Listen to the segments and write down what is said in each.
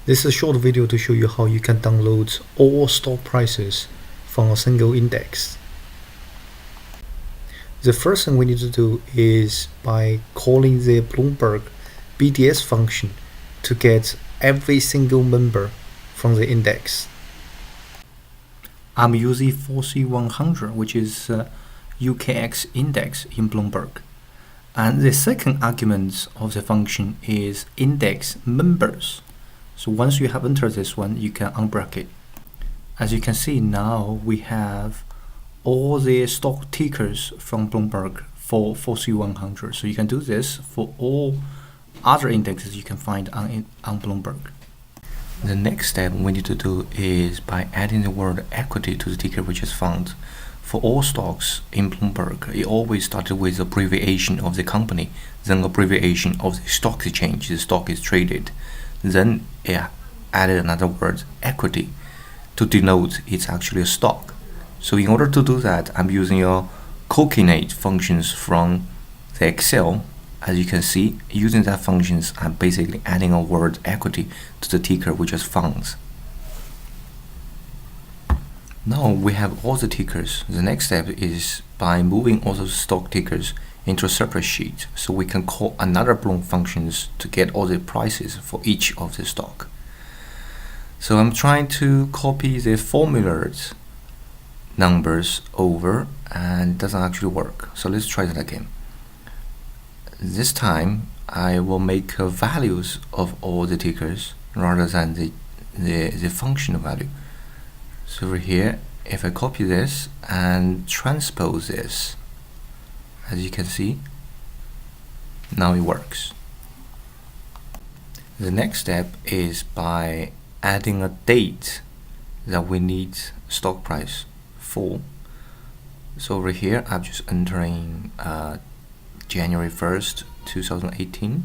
This is a short video to show you how you can download all stock prices from a single index. The first thing we need to do is by calling the Bloomberg BDS function to get every single member from the index. I'm using FTSE 100, which is UKX index in Bloomberg. And the second argument of the function is index members. So once you have entered this one, you can unbracket. As you can see now, we have all the stock tickers from Bloomberg for FTSE 100. So you can do this for all other indexes you can find on Bloomberg. The next step we need to do is by adding the word equity to the ticker we just found. For all stocks in Bloomberg, it always started with abbreviation of the company, then abbreviation of the stock exchange the stock is traded. Then it added another word, equity, to denote it's actually a stock. So in order to do that, I'm using your concatenate functions from the Excel. As you can see, using that functions, I'm basically adding a word equity to the ticker we just found. Now we have all the tickers. The next step is by moving all those stock tickers into a separate sheet, so we can call another Bloom functions to get all the prices for each of the stock. So I'm trying to copy the formulas numbers over, and it doesn't actually work. So let's try that again. This time I will make values of all the tickers rather than the functional value. So over here, if I copy this and transpose this, as you can see, now it works. The next step is by adding a date that we need stock price for. So over here, I'm just entering January 1st, 2018.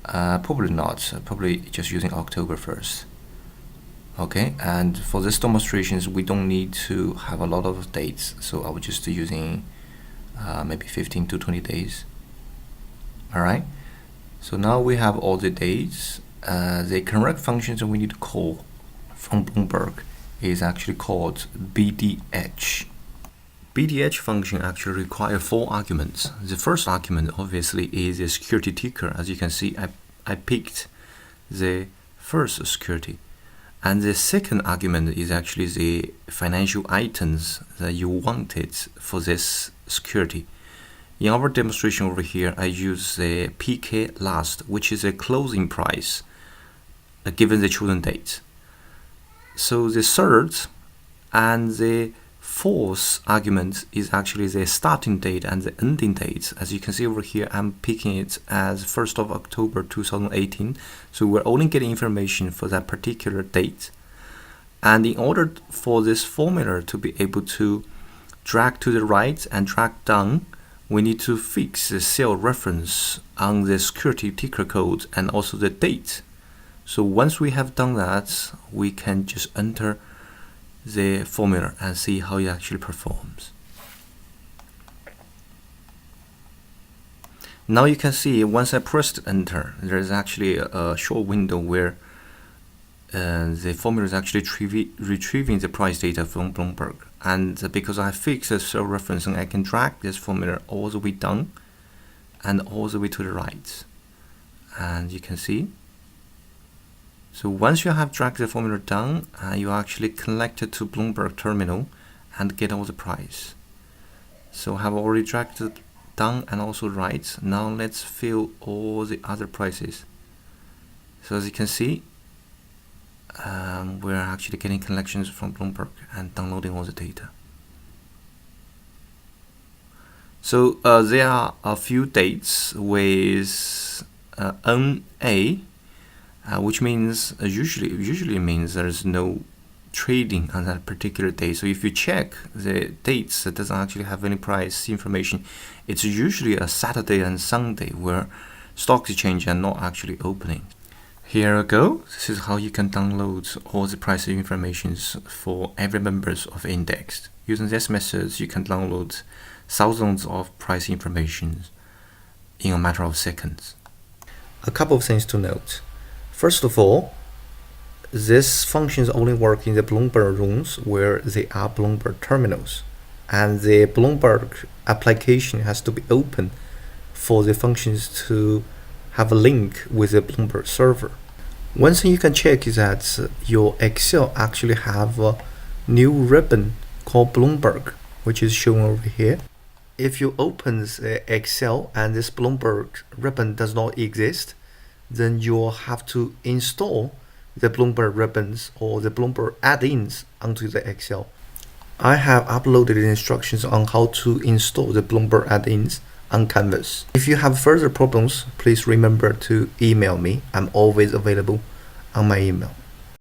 Probably not, probably just using October 1st. Okay, and for this demonstrations, we don't need to have a lot of dates, so I was just using maybe 15 to 20 days. Alright, so now we have all the dates. The correct functions that we need to call from Bloomberg is actually called BDH. BDH function actually requires 4 arguments. The first argument obviously is the security ticker. As you can see, I picked the first security. And the second argument is actually the financial items that you wanted for this security. In our demonstration over here, I use the PK last, which is a closing price given the chosen date. So the third and the fourth argument is actually the starting date and the ending date. As you can see over here, I'm picking it as 1st of October 2018. So we're only getting information for that particular date. And in order for this formula to be able to drag to the right and drag down, we need to fix the cell reference on the security ticker code and also the date. So once we have done that, we can just enter the formula and see how it actually performs. Now you can see once I pressed enter, there is actually a short window where the formula is actually retrieving the price data from Bloomberg. And because I fixed the cell referencing, I can drag this formula all the way down and all the way to the right. And you can see. So once you have dragged the formula down, you actually connect it to Bloomberg terminal and get all the price. So I have already dragged it down and also right. Now let's fill all the other prices. So as you can see, we're actually getting connections from Bloomberg and downloading all the data. So there are a few dates with NA, which means usually means there's no trading on that particular day. So if you check the dates that doesn't actually have any price information, it's usually a Saturday and Sunday where stock exchange are not actually opening. Here we go. This is how you can download all the price information for every members of index. Using this method, you can download thousands of price information in a matter of seconds. A couple of things to note. First of all, This functions only work in the Bloomberg rooms where they are Bloomberg terminals, and the Bloomberg application has to be open for the functions to have a link with the Bloomberg server. One thing you can check is that your Excel actually have a new ribbon called Bloomberg, which is shown over here. If you open the Excel and this Bloomberg ribbon does not exist, then you'll have to install the Bloomberg ribbons or the Bloomberg add-ins onto the Excel. I have uploaded instructions on how to install the Bloomberg add-ins on Canvas. If you have further problems, please remember to email me. I'm always available on my email.